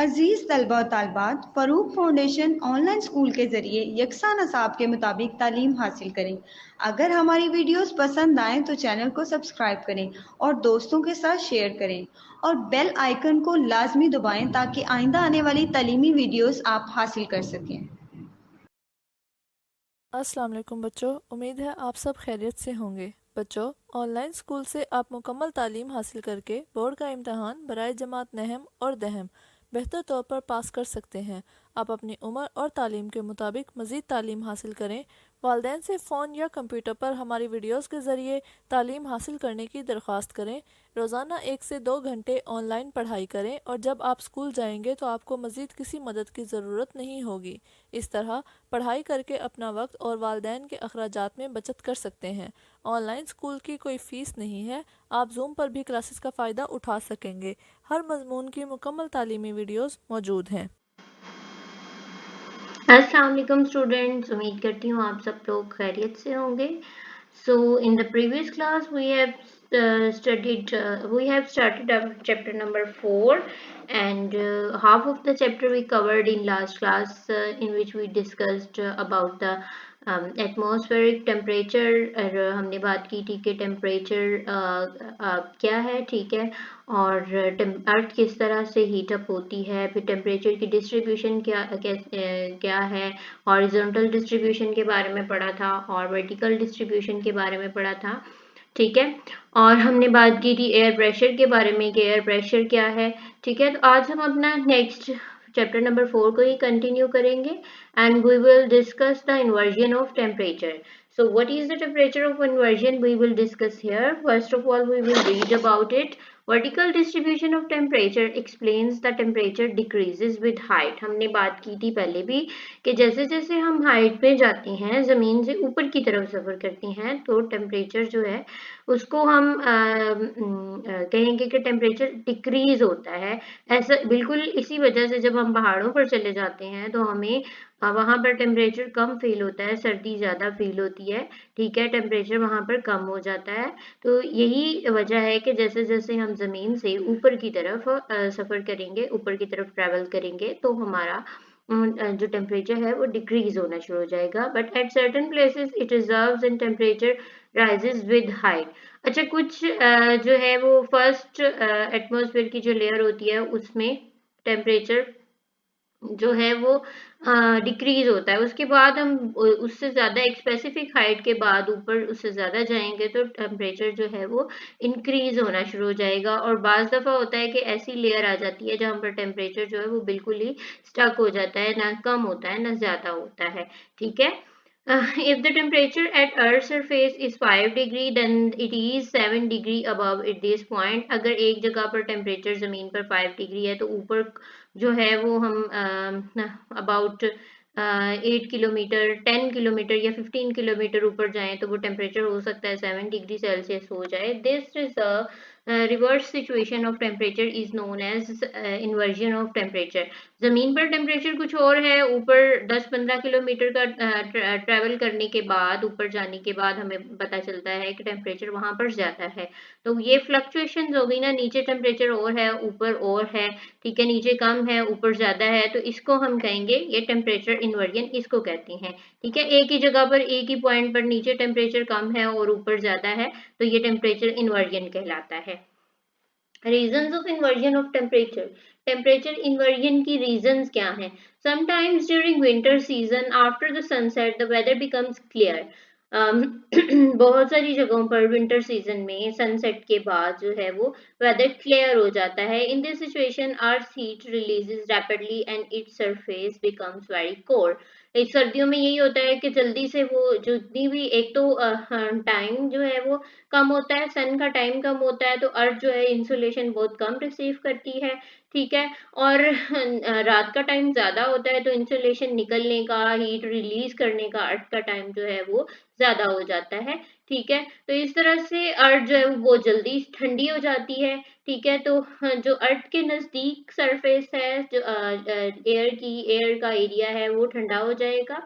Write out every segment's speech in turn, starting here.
अजीज़ तलबा और तालबात, Farooq foundation online school के ज़रिए यकसा नसाब के मुताबिक तालीम हासिल करें। अगर हमारी वीडियोस पसंद आएँ तो चैनल को सब्सक्राइब करें और दोस्तों के साथ शेयर करें और बेल आइकन को लाजमी दबाएं ताकि आइंदा आने वाली तालीमी वीडियोस आप हासिल कर सकें। अस्सलाम वालेकुम बच्चों, उम्मीद है आप सब खैरियत से होंगे। बच्चों, ऑनलाइन स्कूल से आप मुकम्मल तालीम हासिल करके बोर्ड का इम्तहान बराए जमात नहम और दहम बेहतर तौर पर पास कर सकते हैं। आप अपनी उम्र और तालीम के मुताबिक मज़ीद तालीम हासिल करें। वालिदैन से फ़ोन या कंप्यूटर पर हमारी वीडियोस के ज़रिए तालीम हासिल करने की दरख्वास्त करें। रोज़ाना 1 से 2 घंटे ऑनलाइन पढ़ाई करें और जब आप स्कूल जाएंगे तो आपको मज़ीद किसी मदद की ज़रूरत नहीं होगी। इस तरह पढ़ाई करके अपना वक्त और वालिदैन के अखराजात में बचत कर सकते हैं। ऑनलाइन स्कूल की कोई फ़ीस नहीं है। आप जूम पर भी क्लासेस का फ़ायदा उठा सकेंगे। हर मजमून की मुकम्मल तालीमी वीडियोस मौजूद हैं। अस्सलाम वालेकुम स्टूडेंट्स, उम्मीद करती हूँ आप सब लोग खैरियत से होंगे। So in the previous class we have started our chapter number 4, and half of the chapter we covered in last class, in which we discussed about the atmospheric temperature। और हमने बात की थी कि टेम्परेचर क्या है, ठीक है, और अर्थ किस तरह से हीट अप होती है, फिर टेम्परेचर की डिस्ट्रीब्यूशन क्या है, हॉरिजॉन्टल डिस्ट्रीब्यूशन के बारे में पढ़ा था और वर्टिकल डिस्ट्रीब्यूशन के बारे में पढ़ा था, ठीक है। और हमने बात की थी एयर प्रेशर के बारे में कि एयर प्रेशर क्या है, ठीक है। तो आज हम अपना नेक्स्ट चैप्टर नंबर 4 को ही कंटिन्यू करेंगे, and we will discuss the inversion of temperature. So what is the temperature of inversion? We will discuss here. First of all, we will read about it. Vertical distribution of temperature explains the temperature decreases with height. हमने बात की थी पहले भी कि जैसे जैसे हम हाइट पे जाते हैं, ज़मीन से ऊपर की तरफ सफ़र करते हैं, तो टेम्परेचर जो है उसको हम कहेंगे कि टेम्परेचर डिक्रीज होता है। ऐसा बिल्कुल इसी वजह से जब हम पहाड़ों पर चले जाते हैं तो हमें वहाँ पर टेम्परेचर कम फील होता है, सर्दी ज़्यादा फील होती है, ठीक है, टेम्परेचर वहाँ पर कम हो जाता है। तो यही वजह है कि जैसे जैसे हम ज़मीन से ऊपर की तरफ सफ़र करेंगे, ऊपर की तरफ ट्रैवल करेंगे, तो हमारा जो टेम्परेचर है वो डिक्रीज होना शुरू हो जाएगा। But at certain places it reserves and temperature rises with height. अच्छा, कुछ जो है वो फर्स्ट एटमॉस्फेयर की जो लेयर होती है उसमें टेम्परेचर जो है वो डिक्रीज होता है। उसके बाद हम उससे ज़्यादा एक स्पेसिफिक हाइट के बाद ऊपर उससे ज़्यादा जाएंगे तो टेम्परेचर जो है वो इंक्रीज होना शुरू हो जाएगा। और बाज़ दफ़ा होता है कि ऐसी लेयर आ जाती है जहाँ पर टेम्परेचर जो है वो बिल्कुल ही स्टक हो जाता है, ना कम होता है ना ज़्यादा होता है, ठीक है। If the temperature at Earth's surface is 5 degree, then it is 7 degree above at this point। अगर एक जगह पर टेम्परेचर ज़मीन पर 5 डिग्री है तो ऊपर जो है वो हम अबाउट 8 किलोमीटर, 10 किलोमीटर या 15 किलोमीटर ऊपर जाएं तो वो टेम्परेचर हो सकता है 7 डिग्री सेल्सियस हो जाए। This is reverse situation of temperature is known as inversion of temperature. ज़मीन पर टेम्परेचर कुछ और है, ऊपर 10-15 किलोमीटर का ट्रैवल करने के बाद, ऊपर जाने के बाद हमें पता चलता है कि टेम्परेचर वहाँ पर ज़्यादा है। तो ये फ्लक्चुएशन हो गई ना, नीचे टेम्परेचर और है, ऊपर और है, ठीक है, नीचे कम है, ऊपर ज़्यादा है, तो इसको हम कहेंगे, ये टेम्परेचर इन्वर्जन इसको कहते हैं, ठीक है। एक ही जगह पर, एक ही पॉइंट पर नीचे टेम्परेचर कम है और ऊपर ज़्यादा है, तो ये टेम्परेचर इन्वर्जन कहलाता है। Reasons of inversion of temperature. Temperature inversion की रीजंस क्या हैं? Sometimes during winter season after the sunset the weather becomes clear. बहुत सारी जगहों पर विंटर सीजन में सनसेट के बाद जो है वो वेदर क्लियर हो जाता है। In this situation earth heat releases rapidly and its surface becomes very cold. इस सर्दियों में यही होता है कि जल्दी से वो जितनी भी, एक तो टाइम जो है वो कम होता है, सन का टाइम कम होता है, तो अर्थ जो है इंसुलेशन बहुत कम रिसीव करती है, ठीक है। और रात का टाइम ज़्यादा होता है तो इंसुलेशन निकलने का, हीट रिलीज करने का अर्थ का टाइम जो है वो ज़्यादा हो जाता है, ठीक है। तो इस तरह से अर्थ जो है वो जल्दी ठंडी हो जाती है, ठीक है। तो जो अर्थ के नज़दीक सरफेस है, जो एयर का एरिया है वो ठंडा हो जाएगा,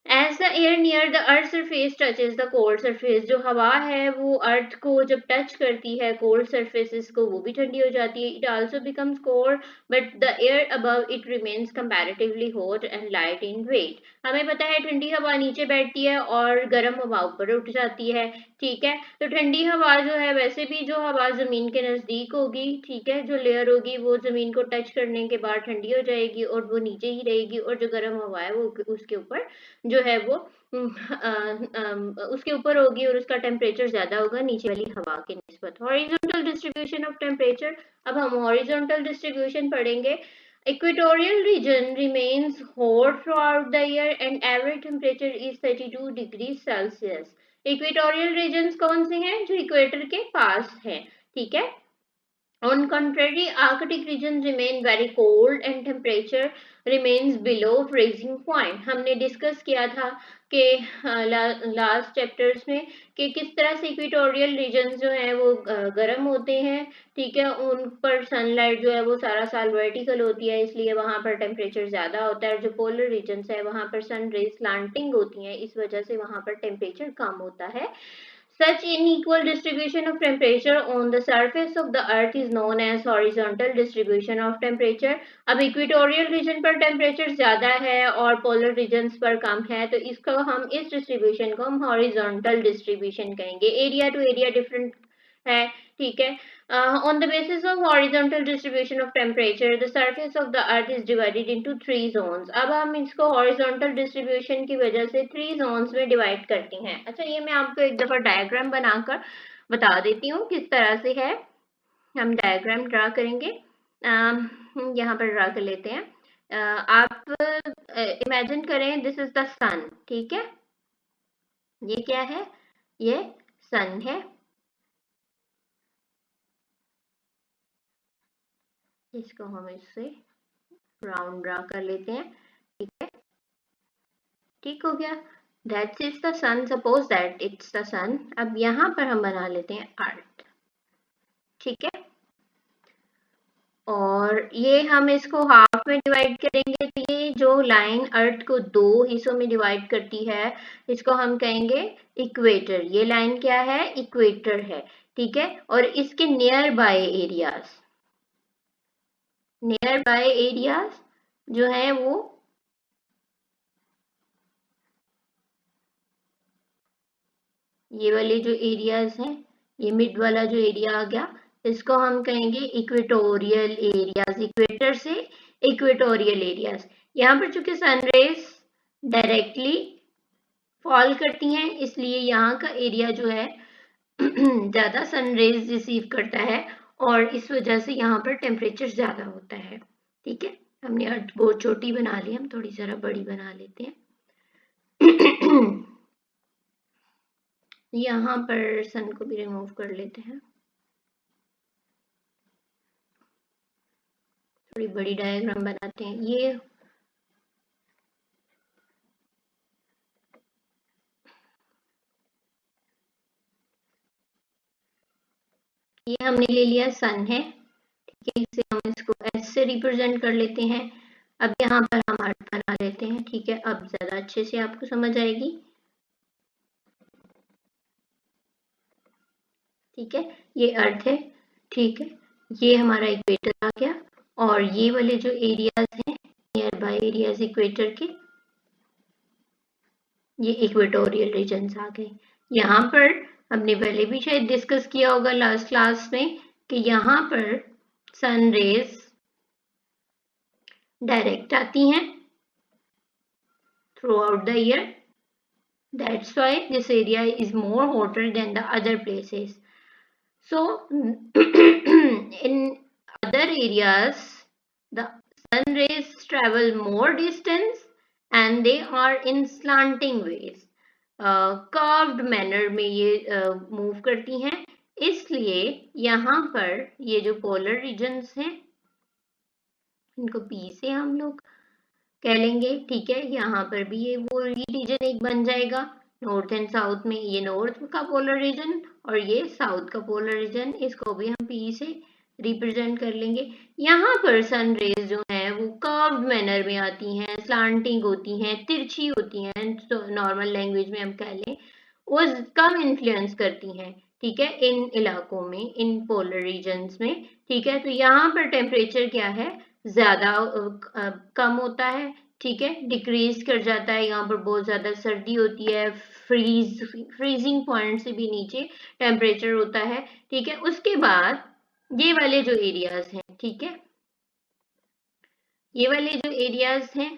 As the air near the earth surface touches the cold surface, जो हवा है वो अर्थ को जब टच करती है cold surfaces को, वो भी ठंडी हो जाती है. It also becomes cold, but the air above it remains comparatively hot and light in weight. हमें पता है ठंडी हवा नीचे बैठती है और गर्म हवा ऊपर उठ जाती है. ठीक है, तो ठंडी हवा जो है, वैसे भी जो हवा जमीन के नजदीक होगी, ठीक है, जो लेयर होगी वो जमीन को टच करने के बाद ठंडी हो जाएगी और वो नीचे ही रहेगी, और जो गर्म हवा है वो उसके ऊपर जो है वो उसके ऊपर होगी और उसका टेम्परेचर ज्यादा होगा नीचे वाली हवा के निस्बत. Horizontal distribution of temperature. अब हम हॉरिजॉन्टल डिस्ट्रीब्यूशन पढ़ेंगे. Equatorial region remains hot throughout the year and average temperature is 32 degrees Celsius. Equatorial regions कौन से हैं? जो इक्वेटर के पास हैं. ठीक है. On contrary, Arctic regions remain very cold and temperature remains below freezing point. हमने डिस्कस किया था कि लास्ट चैप्टर्स में कि किस तरह से इक्वेटोरियल रीजन्स जो हैं वो गर्म होते हैं. ठीक है, उन पर सनलाइट जो है वो सारा साल वर्टिकल होती है, इसलिए वहां पर टेम्परेचर ज्यादा होता है. और जो पोलर रीजन्स है वहां पर सन रेज स्लांटिंग होती हैं, इस वजह से वहां पर टेम्परेचर कम होता है. Such unequal distribution of temperature on the surface of the earth is known as horizontal distribution of temperature. अब इक्वेटोरियल रीजन पर टेम्परेचर ज्यादा है और पोलर रीजन्स पर कम है, तो इसको हम इस डिस्ट्रीब्यूशन को हम हॉरिजॉन्टल डिस्ट्रीब्यूशन कहेंगे. एरिया टू एरिया डिफरेंट है. ठीक है. On the basis of horizontal distribution of temperature, the surface of the earth is divided into 3 zones. अब हम इसको horizontal distribution की वजह से 3 zones में डिवाइड करते हैं. अच्छा, ये मैं आपको एक दफा डायग्राम बनाकर बता देती हूँ किस तरह से है. हम डायग्राम ड्रा करेंगे. यहाँ पर ड्रा कर लेते हैं. आप इमेजिन करें दिस इज द सन. ठीक है, ये क्या है? ये सन है. इसको हम इससे राउंड ड्रा कर लेते हैं. ठीक है, ठीक हो गया. That is the sun. Suppose that it's the sun. अब यहाँ पर हम बना लेते हैं अर्थ. ठीक है, और ये हम इसको हाफ में डिवाइड करेंगे. तो ये जो लाइन अर्थ को 2 हिस्सों में डिवाइड करती है, इसको हम कहेंगे इक्वेटर. ये लाइन क्या है? इक्वेटर है. ठीक है, और इसके near by areas, near by areas जो है वो ये वाले जो एरियाज हैं, ये मिड वाला जो एरिया आ गया, इसको हम कहेंगे इक्वेटोरियल एरियाज. इक्वेटर से इक्वेटोरियल एरियाज. यहाँ पर चूंकि सनरेज डायरेक्टली फॉल करती हैं, इसलिए यहाँ का एरिया जो है ज्यादा सनरेज रिसीव करता है और इस वजह से यहाँ पर टेम्परेचर ज्यादा होता है. ठीक है, हमने अर्थ बहुत छोटी बना ली, हम थोड़ी जरा बड़ी बना लेते हैं. यहाँ पर सन को भी रिमूव कर लेते हैं. थोड़ी बड़ी डायग्राम बनाते हैं. ये हमने ले लिया सन है. ठीक है, इसे हम इसको एस से रिप्रेजेंट कर लेते हैं. अब यहाँ पर हम अर्थ बना लेते हैं. ठीक है, अब ज्यादा अच्छे से आपको समझ आएगी. ठीक है, ये अर्थ है. ठीक है, ये हमारा इक्वेटर आ गया और ये वाले जो एरियाज हैं नियर बाय एरियाज इक्वेटर के, ये इक्वेटोरियल रीजन्स आ गए. यहाँ पर हमने पहले भी शायद डिस्कस किया होगा लास्ट क्लास में कि यहाँ पर सन रेज डायरेक्ट आती हैं through out the year. That's why this area is more hotter than the other places. So in other areas the sun rays travel more distance and they are in slanting ways. Curved manner में ये move करती हैं, इसलिए यहाँ पर ये जो polar regions हैं इनको पी से हम लोग कह लेंगे. ठीक है, यहाँ पर भी ये वो रीजन एक बन जाएगा. नॉर्थ एंड साउथ में ये नॉर्थ का पोलर रीजन और ये साउथ का पोलर रीजन, इसको भी हम पी से रिप्रेजेंट कर लेंगे। यहाँ पर सन रेज जो है वो कर्व्ड मैनर में आती हैं, स्लांटिंग होती हैं, तिरछी होती हैं, तो नॉर्मल लैंग्वेज में हम कह लें वो कम इन्फ्लुएंस करती हैं, ठीक है, इन इलाकों में, इन पोलर रीजन्स में, ठीक है। तो यहाँ पर टेम्परेचर क्या है, ज्यादा कम होता है, ठीक है, डिक्रीज कर जाता है, यहाँ पर बहुत ज्यादा सर्दी होती है, फ्रीजिंग पॉइंट से भी नीचे टेम्परेचर होता है, ठीक है। उसके बाद ये वाले जो एरियाज हैं, ठीक है, ये वाले जो एरियाज हैं,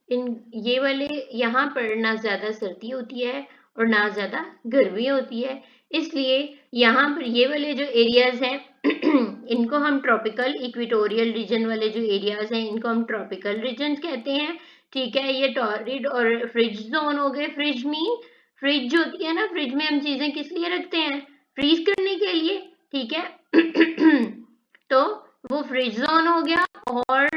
इन ये वाले यहाँ पर ना ज्यादा सर्दी होती है और ना ज्यादा गर्मी होती है, इसलिए यहाँ पर ये वाले जो एरियाज हैं इनको हम ट्रॉपिकल इक्वेटोरियल रीजन वाले जो एरियाज हैं इनको हम ट्रॉपिकल रीजन कहते हैं, ठीक है। ये टॉरिड और फ्रिज जोन हो गए। फ्रिज मीन, फ्रिज जो होती है ना, फ्रिज में हम चीजें किस लिए रखते हैं, फ्रीज करने के लिए, ठीक है। तो वो फ्रिज जोन हो गया। और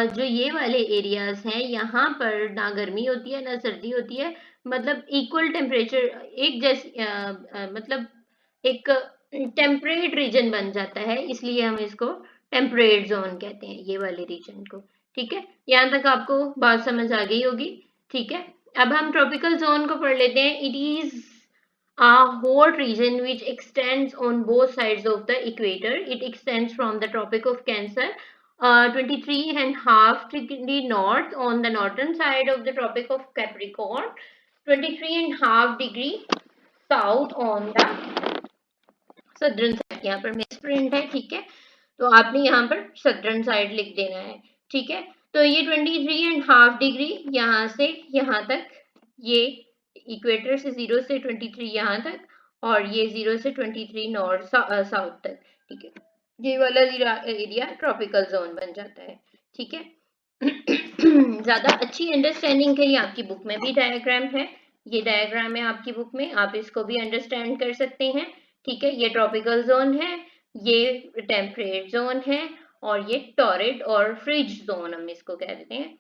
जो ये वाले एरियाज हैं यहाँ पर ना गर्मी होती है ना सर्दी होती है, मतलब इक्वल टेम्परेचर, एक जैसी मतलब एक टेम्परेट रीजन बन जाता है, इसलिए हम इसको टेम्परेट जोन कहते हैं, ये वाले रीजन को, ठीक है। यहाँ तक आपको बात समझ आ गई होगी, ठीक है। अब हम ट्रॉपिकल जोन को पढ़ लेते हैं। It is a hot region which extends on both sides of the equator. It extends from the Tropic of Cancer, 23.5 degree north on the northern side of the Tropic of Capricorn, 23.5 degree south on the southern side. यहाँ पर misprint है, ठीक है, तो आपने यहाँ पर southern side लिख देना है, ठीक है। तो ये 23.5 डिग्री यहाँ से यहाँ तक, ये इक्वेटर से 0 से 23 यहाँ तक, और ये 0 से 23 नॉर्थ साउथ तक, ठीक है। ये वाला एरिया ट्रॉपिकल जोन बन जाता है, ठीक है। ज्यादा अच्छी अंडरस्टैंडिंग के लिए आपकी बुक में भी डायग्राम है, ये डायग्राम है आपकी बुक में, आप इसको भी अंडरस्टैंड कर सकते हैं, ठीक है। ये ट्रॉपिकल जोन है, ये टेम्परेट जोन है, और ये टॉरिड और फ्रिज जोन हम इसको कह देते हैं।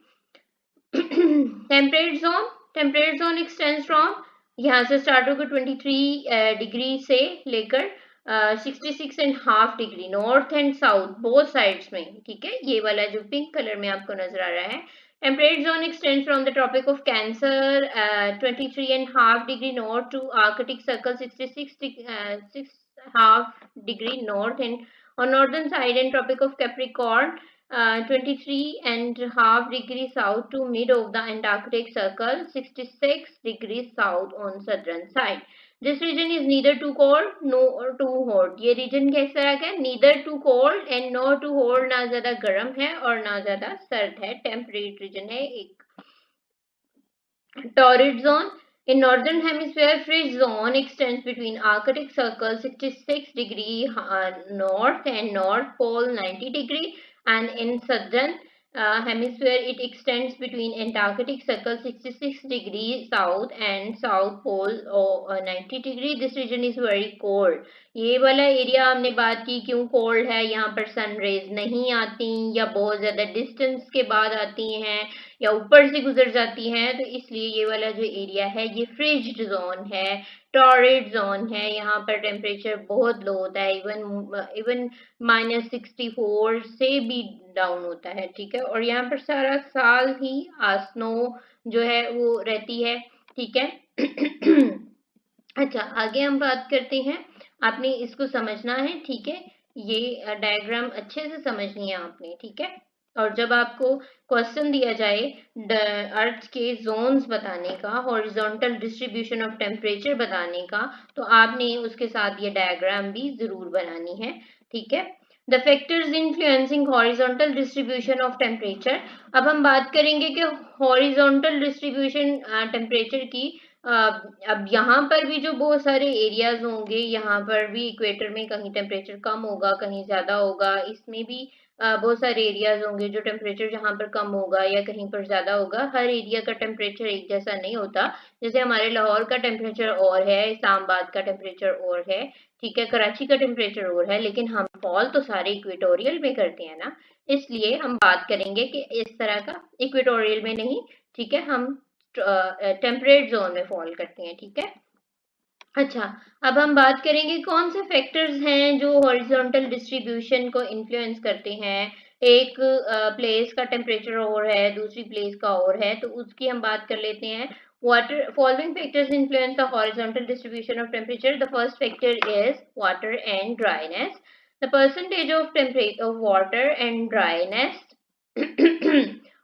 टेम्परेट जोन एक्सटेंड्स फ्रॉम, यहाँ से स्टार्ट होकर 23 डिग्री से लेकर 66.5 degree north and south both sides में, ठीक है। ये वाला जो पिंक कलर में आपको नजर आ रहा है, temperate zone extends from the tropic of Cancer 23.5 degree north to Arctic Circle 66.5 degree north, and on northern side and Tropic of Capricorn 23.5 degree south to mid of the Antarctic Circle, 66 degrees south on southern side. This region is neither too cold nor too hot. ये region किस तरह का है, neither too cold and nor too hot, ना ज्यादा गर्म है और ना ज्यादा सर्द है, temperate region है एक। Torrid zone. In northern hemisphere, fridge zone extends between Arctic Circle 66 degree north and North Pole 90 degree, and in southern hemisphere it extends between Antarctic Circle 66 degree south and South Pole 90 degree. This region is very cold. ये वाला area हमने बात की क्यों cold है, यहाँ पर sun rays नहीं आती या बहुत ज्यादा डिस्टेंस के बाद आती हैं या ऊपर से गुजर जाती हैं, तो इसलिए ये वाला जो एरिया है ये फ्रिज्ड जोन है, टॉरिड जोन है। यहाँ पर टेम्परेचर बहुत लो होता है, इवन -64 से भी डाउन होता है, ठीक है। और यहाँ पर सारा साल ही स्नो जो है वो रहती है, ठीक है। अच्छा, आगे हम बात करते हैं, आपने इसको समझना है, ठीक है। ये डायग्राम अच्छे से समझनी है आपने, ठीक है। और जब आपको क्वेश्चन दिया जाए अर्थ के जोन्स बताने का, हॉरिजॉन्टल डिस्ट्रीब्यूशन ऑफ टेम्परेचर बताने का, तो आपने उसके साथ ये डायग्राम भी जरूर बनानी है, ठीक है। The factors influencing horizontal distribution of temperature. अब हम बात करेंगे कि हॉरिजॉन्टल डिस्ट्रीब्यूशन टेम्परेचर की। अब यहाँ पर भी जो बहुत सारे एरियाज होंगे, यहाँ पर भी इक्वेटर में कहीं टेम्परेचर कम होगा कहीं ज्यादा होगा, इसमें भी बहुत सारे एरियाज होंगे जो टेम्परेचर जहाँ पर कम होगा या कहीं पर ज्यादा होगा। हर एरिया का टेम्परेचर एक जैसा नहीं होता, जैसे हमारे लाहौर का टेम्परेचर और है, इस्लामाबाद का टेम्परेचर और है, ठीक है, कराची का टेम्परेचर और है, लेकिन हम फॉल तो सारे इक्वेटोरियल में करते हैं ना, इसलिए हम बात करेंगे कि इस तरह का इक्वेटोरियल में नहीं, ठीक है, हम टेम्परेट जोन में फॉल करते हैं, ठीक है। अच्छा, अब हम बात करेंगे कौन से फैक्टर्स हैं जो हॉरिजॉन्टल डिस्ट्रीब्यूशन को इन्फ्लुएंस करते हैं। एक प्लेस का टेम्परेचर और है, दूसरी प्लेस का और है, तो उसकी हम बात कर लेते हैं। Water following factors influence the horizontal distribution of temperature. The first factor is water and dryness. The percentage of temperature of water and dryness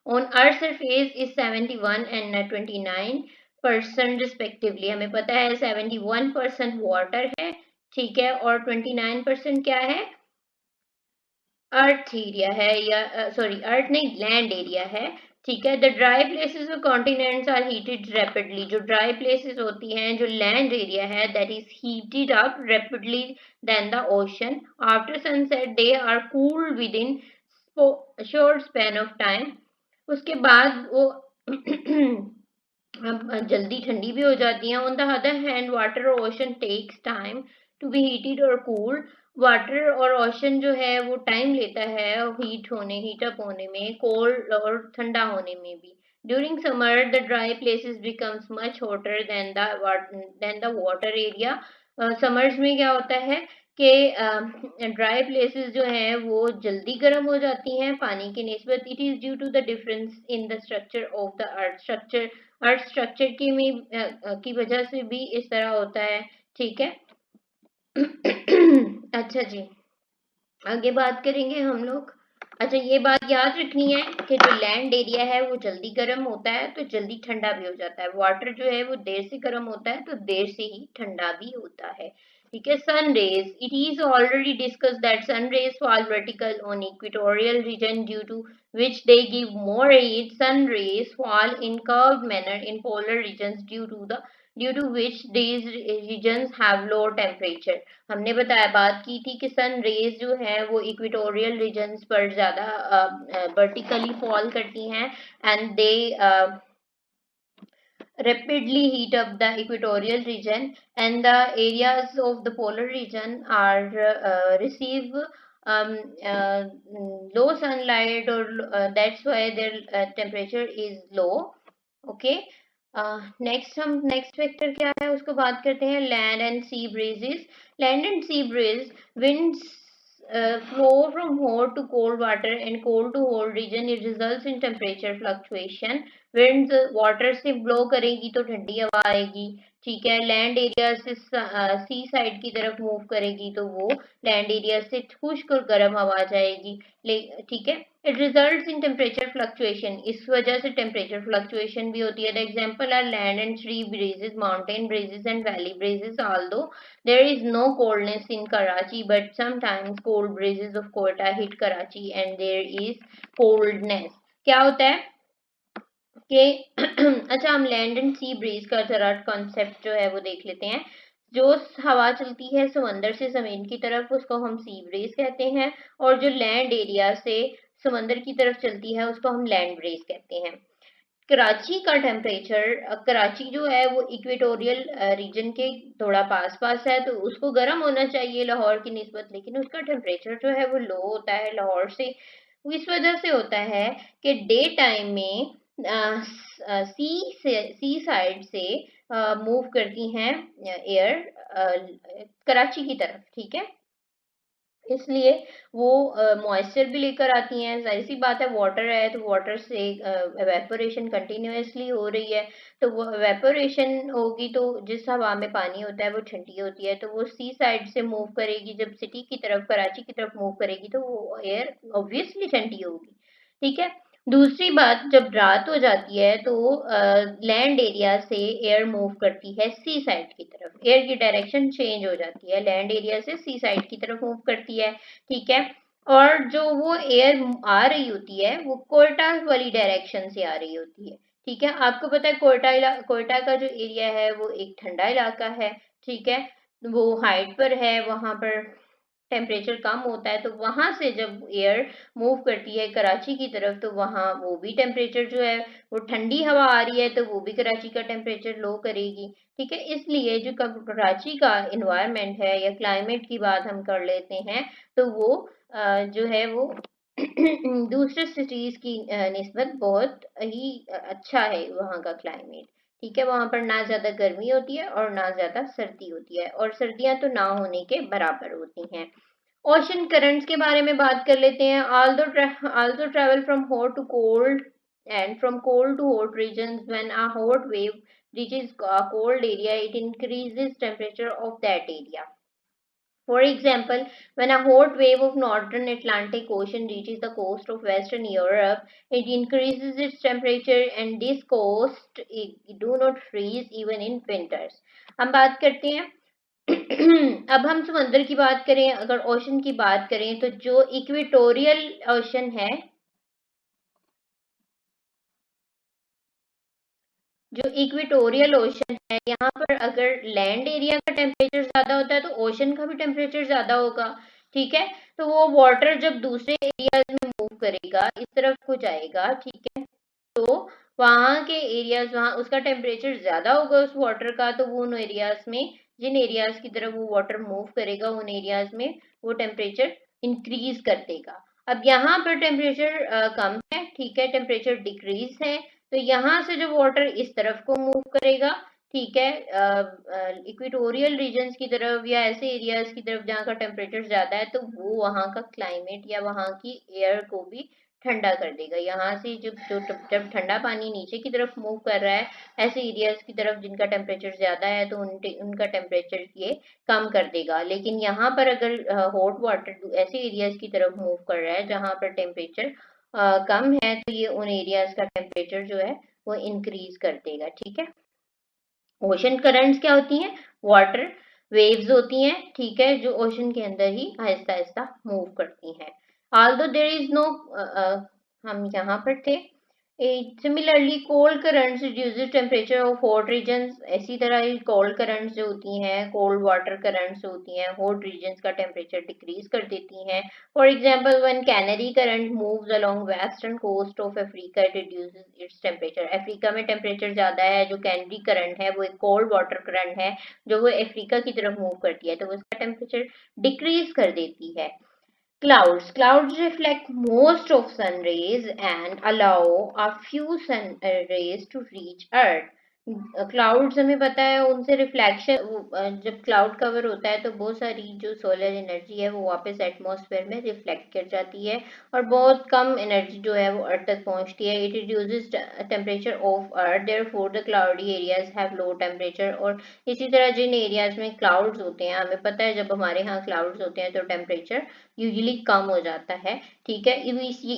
on earth surface is 71 and 29% respectively. हमें पता है 71% वाटर है, ठीक है, और 29% क्या है, अर्थ area है, या सॉरी अर्थ नहीं, लैंड एरिया है, ठीक है। द ड्राई प्लेसेस और कॉन्टिनेंट्स आर हीटेड रैपिडली। जो ड्राई प्लेसेस होती हैं, जो लैंड एरिया है, that is heated up rapidly then the ocean. After sunset they are cooled within short span of time. उसके बाद वो जल्दी ठंडी भी हो जाती हैं। On the other hand water और ocean takes time to be heated और कूल्ड। वाटर और ओशन जो है वो टाइम लेता है हीट अप होने में, कोल्ड और ठंडा होने में भी। During summer the dry places becomes much hotter then the water area. Summers में क्या होता है कि ड्राई प्लेसेस जो हैं वो जल्दी गर्म हो जाती हैं पानी की निस्बत। It is due to the difference in the structure of the earth structure की वजह से भी इस तरह होता है, ठीक है। अच्छा जी, आगे बात करेंगे हम लोग। अच्छा, ये बात याद रखनी है कि जो लैंड एरिया है वो जल्दी गर्म होता है तो जल्दी ठंडा भी हो जाता है। वाटर जो है वो देर से गर्म होता है तो देर से ही ठंडा भी होता है, ठीक है। Sun rays, it is already discuss that sun rays fall vertical on equatorial region due to which they give more heat. Sun rays fall in curved manner in polar regions due to which these regions have low temperature. हमने बताया, बात की थी कि sun rays जो है वो equatorial regions पर ज्यादा वर्टिकली फॉल करती हैं and they rapidly heat up the equatorial region, and the areas of the polar region are receive um, uh, low sunlight, or that's why their temperature is low, okay। Next vector क्या है उसको बात करते हैं। Land and sea breezes. Land and sea breeze winds flow from hot to cold water and cold to hot region. It results in temperature fluctuation. Winds water से blow करेगी तो ठंडी हवा आएगी, ठीक है। लैंड एरिया से सी साइड की तरफ मूव करेगी तो वो लैंड एरिया से खुश्क और गर्म हवा जाएगी, ठीक है। It results in temperature fluctuation. इस वजह से टेम्परेचर फ्लक्चुएशन भी होती है। The example are land and sea breezes, mountain breezes and valley breezes. Although there is no coldness in Karachi, but sometimes cold breezes of Quetta hit Karachi and there is coldness. क्या होता है कि अच्छा, हम land and sea bridge का जरा concept जो है वो देख लेते हैं। जो हवा चलती है समंदर से जमीन की तरफ उसको हम सी ब्रीज कहते हैं, और जो लैंड एरिया से समंदर की तरफ चलती है उसको हम लैंड ब्रीज कहते हैं। कराची का टेम्परेचर, कराची जो है वो इक्वेटोरियल रीजन के थोड़ा पास पास है तो उसको गर्म होना चाहिए लाहौर की निस्बत, लेकिन उसका टेम्परेचर जो है वो लो होता है लाहौर से। इस वजह से होता है कि डे टाइम में सी साइड से मूव करती हैं एयर कराची की तरफ, ठीक है। इसलिए वो मॉइस्चर भी लेकर आती हैं। जाहिर सी बात है, वाटर है तो वाटर से एवेपोरेशन कंटिन्यूअसली हो रही है, तो वो एवेपोरेशन होगी तो जिस हवा में पानी होता है वो ठंडी होती है, तो वो सी साइड से मूव करेगी। जब सिटी की तरफ, कराची की तरफ मूव करेगी तो वो एयर ऑब्वियसली ठंडी होगी, ठीक है। दूसरी बात, जब रात हो जाती है तो लैंड एरिया से एयर मूव करती है सी साइड की तरफ। एयर की डायरेक्शन चेंज हो जाती है, लैंड एरिया से सी साइड की तरफ मूव करती है, ठीक है। और जो वो एयर आ रही होती है वो कोयटा वाली डायरेक्शन से आ रही होती है, ठीक है। आपको पता है कोयटा का जो एरिया है वो एक ठंडा इलाका है, ठीक है। वो हाइट पर है, वहां पर टेम्परेचर कम होता है, तो वहां से जब एयर मूव करती है कराची की तरफ तो वहां वो भी टेम्परेचर जो है वो ठंडी हवा आ रही है तो वो भी कराची का टेम्परेचर लो करेगी, ठीक है। इसलिए जो कराची का इन्वायरमेंट है या क्लाइमेट की बात हम कर लेते हैं तो वो जो है वो दूसरे सिटीज की निस्बत बहुत ही अच्छा है वहाँ का क्लाइमेट, ठीक है, वहां पर ना ज्यादा गर्मी होती है और ना ज्यादा सर्दी होती है, और सर्दियां तो ना होने के बराबर होती हैं। ओशन करंट्स के बारे में बात कर लेते हैं। Also travel from hot to cold and from cold to hot regions. When a hot wave reaches a cold area, it increases temperature of that area. For example, when a hot wave of northern Atlantic Ocean reaches the coast of Western Europe, it increases its temperature and this coast do not freeze even in winters. हम बात करते हैं अब हम समंदर की बात करें, अगर ओशन की बात करें तो जो इक्वेटोरियल ओशन है, जो इक्वेटोरियल ओशन है, यहाँ पर अगर लैंड एरिया का टेम्परेचर ज्यादा होता है तो ओशन का भी टेम्परेचर ज्यादा होगा। ठीक है, तो वो वाटर जब दूसरे एरियाज में मूव करेगा, इस तरफ को जाएगा, ठीक है, तो वहां के एरियाज, वहां उसका टेम्परेचर ज्यादा होगा उस वाटर का, तो वो उन एरियाज में, जिन एरियाज की तरफ वो वाटर मूव करेगा, उन एरियाज में वो टेम्परेचर इंक्रीज कर देगा। अब यहाँ पर टेम्परेचर कम है, ठीक है, टेम्परेचर डिक्रीज है, तो यहाँ से जो वाटर इस तरफ को मूव करेगा, ठीक है, इक्वेटोरियल रीजन्स की तरफ या ऐसे एरियाज की तरफ जहाँ का टेम्परेचर ज्यादा है, तो वो वहाँ का क्लाइमेट या वहाँ की एयर को भी ठंडा कर देगा। यहाँ से जब ठंडा पानी नीचे की तरफ मूव कर रहा है ऐसे एरियाज की तरफ जिनका टेम्परेचर ज्यादा है, तो उनका टेम्परेचर ये कम कर देगा। लेकिन यहाँ पर अगर हॉट वाटर ऐसे एरियाज की तरफ मूव कर रहा है जहाँ पर टेम्परेचर कम है, तो ये उन एरियाज का टेम्परेचर जो है वो इंक्रीज कर देगा। ठीक है, ओशन करंट्स क्या होती हैं? वाटर वेव्स होती हैं, ठीक है, जो ओशन के अंदर ही आहिस्ता आहिस्ता मूव करती हैं। ऑल्दो देयर इज नो, हम यहाँ पर थे। Similarly cold currents reduces temperature of hot regions. इसी तरह ही कोल्ड करंट्स जो होती हैं, कोल्ड वाटर करंट्स होती हैं, हॉट रीजन्स का टेम्परेचर डिक्रीज कर देती हैं। For example when Canary current moves along western coast of Africa, it reduces its temperature. Africa में टेम्परेचर ज्यादा है, जो कैनरी करंट है वो एक कोल्ड वाटर करंट है जो वो अफ्रीका की तरफ मूव करती है, तो वो उसका टेम्परेचर डिक्रीज कर देती है। Clouds reflect most of sun rays and allow a few sun rays to reach Earth. Clouds हमें पता है उनसे रिफ्लेक्शन, जब क्लाउड कवर होता है तो बहुत सारी जो सोलर एनर्जी है वो वापस एटमॉस्फेयर में रिफ्लेक्ट कर जाती है और बहुत कम एनर्जी जो है वो अर्थ तक पहुंचती है। It reduces temperature of earth, therefore the cloudy areas have low temperature. और इसी तरह जिन एरियाज में क्लाउड्स होते हैं, हमें पता है जब हमारे यहाँ क्लाउड्स होते हैं तो टेम्परेचर यूजुअली कम हो जाता है। ठीक है,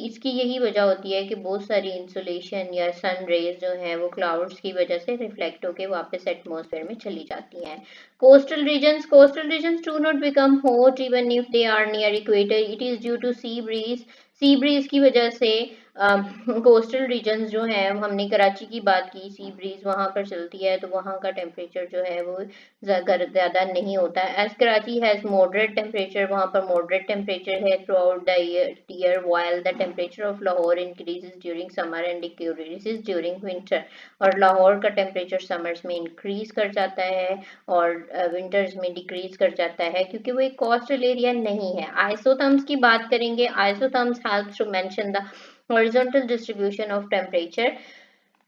इसकी यही वजह होती है कि बहुत सारी इंसुलेशन या सन रेज जो है वो क्लाउड्स की वजह से रिफ्लेक्ट होकर वापस एटमॉस्फेयर में चली जाती हैं। Coastal regions do not become hot even if they are near equator. It is due to sea breeze की वजह से कोस्टल रीजन्स जो है, हमने कराची की बात की, सी ब्रीज वहां पर चलती है तो वहां का टेम्परेचर जो है वो ज्यादा नहीं होता है। As Karachi has moderate temperature, वहां पर मॉडरेट टेम्परेचर है throughout the year while the temperature of Lahore increases during summer and decreases during winter. और लाहौर का टेम्परेचर समर्स में इंक्रीज कर जाता है और विंटर्स में डिक्रीज कर जाता है क्योंकि वो एक कोस्टल एरिया नहीं है। आइसोथर्म्स की बात करेंगे। Isotherms helps to mention the horizontal distribution of temperature.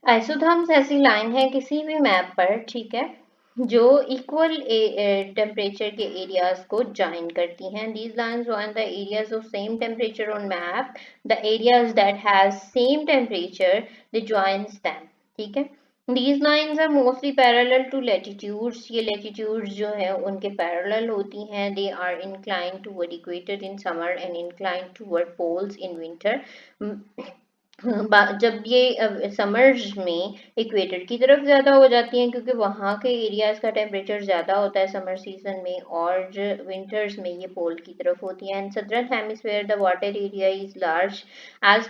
Isotherms ऐसी लाइन है किसी भी मैप पर, ठीक है, जो इक्वल टेम्परेचर के एरियाज को ज्वाइन करती हैं। These lines join the areas of same temperature on map. The areas that has same temperature, they joins them. ठीक है, These lines are mostly parallel to latitudes. ये latitudes जो है उनके parallel होती हैं। They are inclined toward equator in summer and inclined toward poles in winter. जब ये समर्स में इक्वेटर की तरफ ज्यादा हो जाती हैं क्योंकि वहां के एरियाज का टेम्परेचर ज्यादा होता है समर सीजन में, और विंटर्स में ये पोल की तरफ होती हैं। Southern hemisphere the water area is large as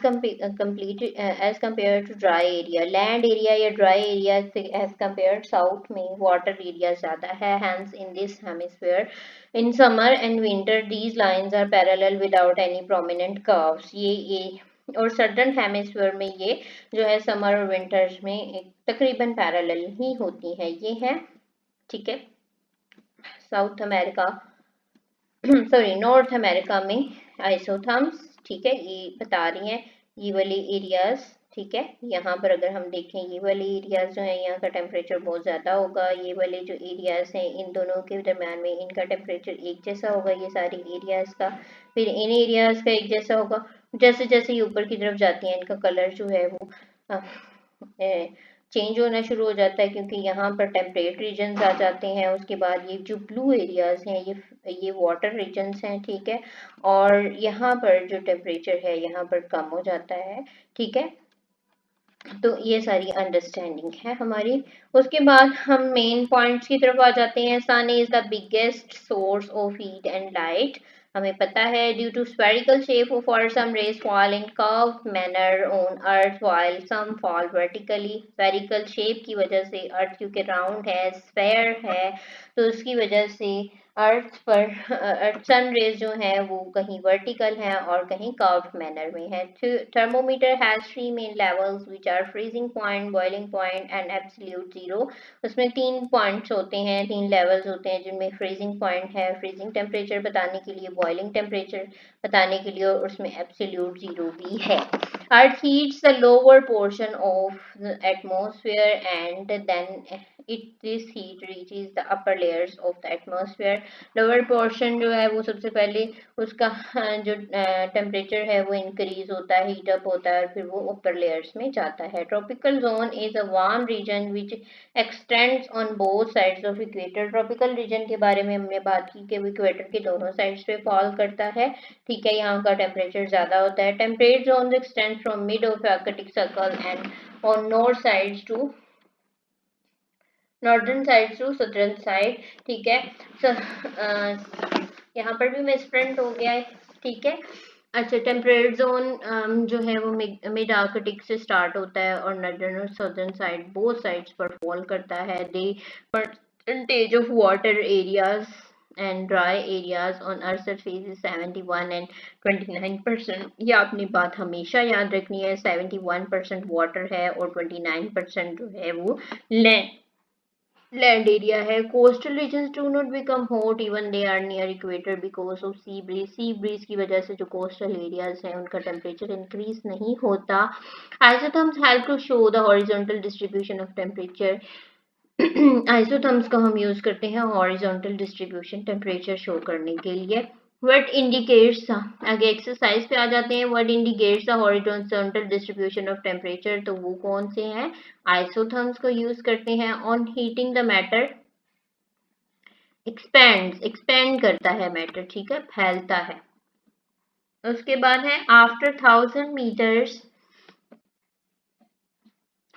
compare to dry area. Land area या dry area as compare south में वाटर एरिया ज्यादा है। Hence in this hemisphere in summer and winter these lines are parallel without any prominent curves. ये और southern hemisphere में ये जो है समर और विंटर्स में एक तकरीबन पैरेलल ही होती है। ये है, ठीक है, south America sorry north America में आइसोथर्म्स, ठीक है, ये बता रही हैं ये वाले एरियाज, ठीक है। यहाँ पर अगर हम देखें ये वाले एरियाज जो है यहाँ का टेम्परेचर बहुत ज़्यादा होगा, ये वाले जो एरियाज हैं इन दोनों के दरम्यान में इनका टेम्परेचर एक जैसा होगा, ये सारे एरियाज का। फिर इन एरियाज का एक जैसा होगा। जैसे जैसे ये ऊपर की तरफ जाती हैं इनका कलर जो है वो चेंज होना शुरू हो जाता है, क्योंकि यहाँ पर टेम्परेट रीजन्स आ जाते हैं। उसके बाद ये जो ब्लू एरियाज हैं ये वाटर रीजन्स हैं, ठीक है। और यहाँ पर जो टेम्परेचर है यहाँ पर कम हो जाता है, ठीक है। तो ये सारी अंडरस्टैंडिंग है हमारी। उसके बाद हम मेन पॉइंट्स की तरफ आ जाते हैं। Sun is the biggest source of heat and light. हमें पता है due to spherical shape of earth some rays fall in curved manner on earth while some fall vertically. Spherical shape की वजह से अर्थ क्योंकि राउंड है, स्फेयर है, तो उसकी वजह से अर्थ पर सन रेज जो है वो कहीं वर्टिकल है और कहीं कर्व्ड मैनर में है। Thermometer has three main levels which are freezing point, boiling point and absolute zero. उसमें 3 पॉइंट्स होते हैं, 3 लेवल्स होते हैं, जिनमें फ्रीजिंग पॉइंट है फ्रीजिंग टेम्परेचर बताने के लिए, बॉइलिंग टेम्परेचर बताने के लिए, और उसमें एब्सोल्यूट जीरो भी है। Earth heats the lower portion of the atmosphere and then this heat reaches the upper layers of the atmosphere। Lower portion जो है वो सबसे पहले उसका जो टेम्परेचर है वो इंक्रीज होता है, हीट अप होता है, और फिर वो ऊपर लेयर्स में जाता है। Tropical zone is a warm region which extends on both sides of equator. Tropical region के बारे में हमने बात की कि वो इक्वेटर के दोनों साइड्स पे फॉल करता है, ठीक है। यहाँ का टेम्परेचर ज्यादा होता है। Temperate zone extend from mid of Arctic circle and on north sides to northern side to southern side, ठीक है। यहाँ पर भी मिसप्रिंट हो गया है, ठीक है। अच्छा, टेम्परेट जोन जो है वो मिड आर्कटिक से स्टार्ट होता है और नॉर्दर्न और सदर्न साइड बोथ साइड्स पर फॉल करता है। The percentage of water areas and dry areas on earth surface is 71 and 29%। ये आपने बात हमेशा याद रखनी है, 71% वाटर है और 29% जो है वो लैंड एरिया है। Coastal regions do not become hot even they are near equator because of sea breeze. Sea breeze की वजह से जो कोस्टल एरियाज हैं उनका टेम्परेचर इंक्रीज नहीं होता। Isotherms help to show the horizontal distribution of temperature. Isotherms का हम यूज करते हैं हॉरिजॉन्टल डिस्ट्रीब्यूशन टेम्परेचर शो करने के लिए। What indicates आगे एक्सरसाइज पे आ जाते हैं। What indicates the horizontal distribution of temperature, तो वो कौन से हैं? आइसोथर्म्स को यूज करते हैं। On heating the matter expand करता है मैटर, ठीक है, फैलता है। उसके बाद है after 1000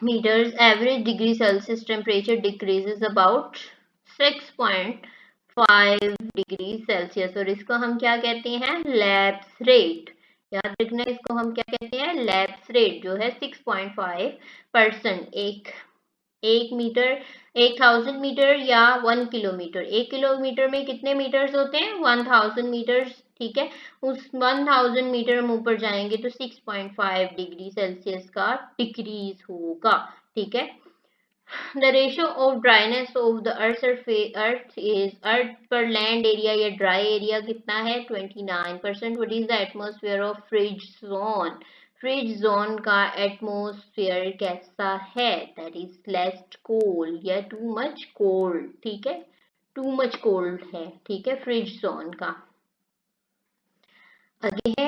meters average degree Celsius temperature decreases about 6.5 degree Celsius, और इसको हम क्या कहते हैं? Lapse rate. याद रखना, इसको हम क्या कहते हैं? लैप्स रेट, जो है 6.5%। एक मीटर 1000 मीटर या 1 किलोमीटर। 1 किलोमीटर में कितने मीटर्स होते हैं? 1000 मीटर्स, ठीक है। उस 1000 मीटर हम ऊपर जाएंगे तो 6.5 डिग्री सेल्सियस का डिक्रीज होगा, ठीक है। The ratio of dryness of the earth पर लैंड एरिया या ड्राई एरिया कितना है? 29%। What is the atmosphere of fridge zone? Fridge zone का एटमोस्फेयर कैसा है? That is less cold या too much cold, ठीक है, too much cold है, ठीक है, फ्रिज जोन का। आगे है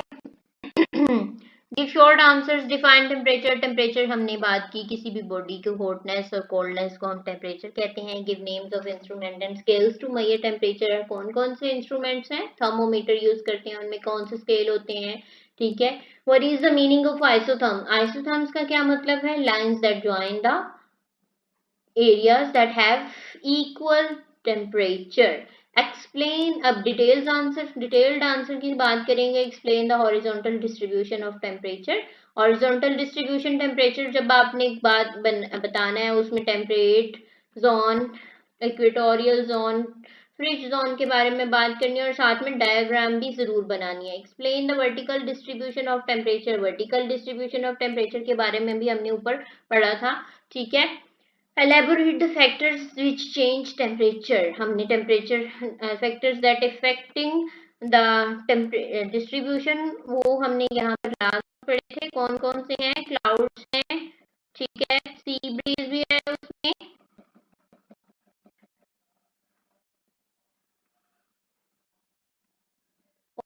give short answers. Define temperature. Temperature हमने बात की, किसी भी बॉडी के हॉटनेस और कोल्डनेस को हम टेम्परेचर कहते हैं। Give names of instrument and scales to measure temperature. कौन कौन से इंस्ट्रूमेंट्स हैं? थर्मोमीटर यूज करते हैं, उनमें कौन से स्केल होते हैं, ठीक है। What is the meaning of isotherm? Isotherms का क्या मतलब है? Lines that join the areas that have equal temperature. Explain. अब डिटेल्ड आंसर की बात करेंगे। Explain the horizontal distribution of temperature. Horizontal distribution temperature जब आपने एक बात बताना है, उसमें temperate zone, equatorial zone, fridge zone के बारे में बात करनी है और साथ में डायग्राम भी जरूर बनानी है। Explain the vertical distribution of temperature. Vertical distribution of temperature के बारे में भी हमने ऊपर पढ़ा था, ठीक है। Elaborate the factors which change temperature। हमने temperature factors that affecting the distribution वो हमने यहाँ पर लास्ट पढ़े थे। कौन कौन से हैं? क्लाउड्स हैं, ठीक है, सी ब्रीज भी है उसमें,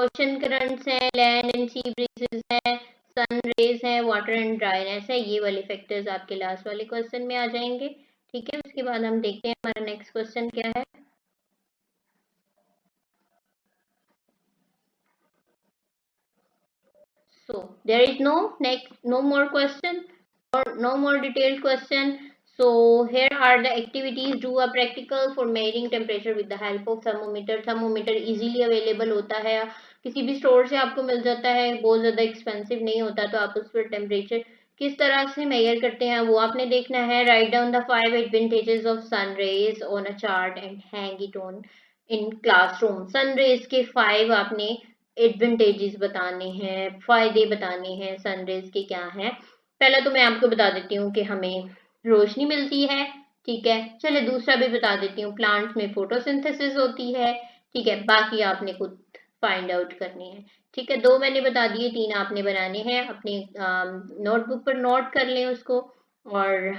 ओशन करंट्स हैं, लैंड एंड सी ब्रीजेस हैं, सन रेज है, वाटर एंड ड्राईनेस है, ये वाले फैक्टर्स आपके लास्ट वाले क्वेश्चन में आ जाएंगे। ठीक है, उसके बाद हम देखते हैं हमारा नेक्स्ट क्वेश्चन क्या है। So there is no more question or no more detailed question. So here are the activities. Do a practical for measuring temperature with the help of thermometer. Thermometer easily available होता है, किसी भी store से आपको मिल जाता है, बहुत ज़्यादा एक्सपेंसिव नहीं होता, तो आप उस पर टेम्परेचर किस तरह से मेजर करते हैं वो आपने देखना है। Write down the 5 advantages of sun rays on a chart and hang it on in classroom. Sun rays के 5 आपने एडवांटेजेस बताने हैं, फायदे बताने हैं सनरेज के क्या हैं। पहला तो मैं आपको बता देती हूँ कि हमें रोशनी मिलती है, ठीक है। चलिए दूसरा भी बता देती हूँ, प्लांट्स में फोटोसिंथेसिस होती है, ठीक है। बाकी आपने खुद फाइंड आउट करनी है, ठीक है। 2 मैंने बता दिए, 3 आपने बनाने हैं, अपनी नोटबुक पर नोट कर लें उसको, और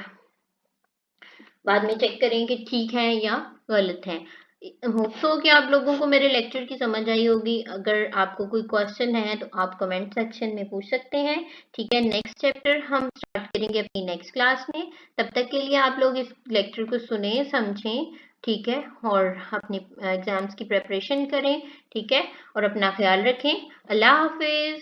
बाद में चेक करें कि ठीक है या गलत है। होप सो कि आप लोगों को मेरे लेक्चर की समझ आई होगी। अगर आपको कोई क्वेश्चन है तो आप कमेंट सेक्शन में पूछ सकते हैं, ठीक है। नेक्स्ट चैप्टर हम स्टार्ट करेंगे अपनी नेक्स्ट क्लास में। तब तक के लिए आप लोग इस लेक्चर को सुने, समझें, ठीक है, और अपनी एग्जाम्स की प्रिपरेशन करें, ठीक है, और अपना ख्याल रखें। अल्लाह हाफिज।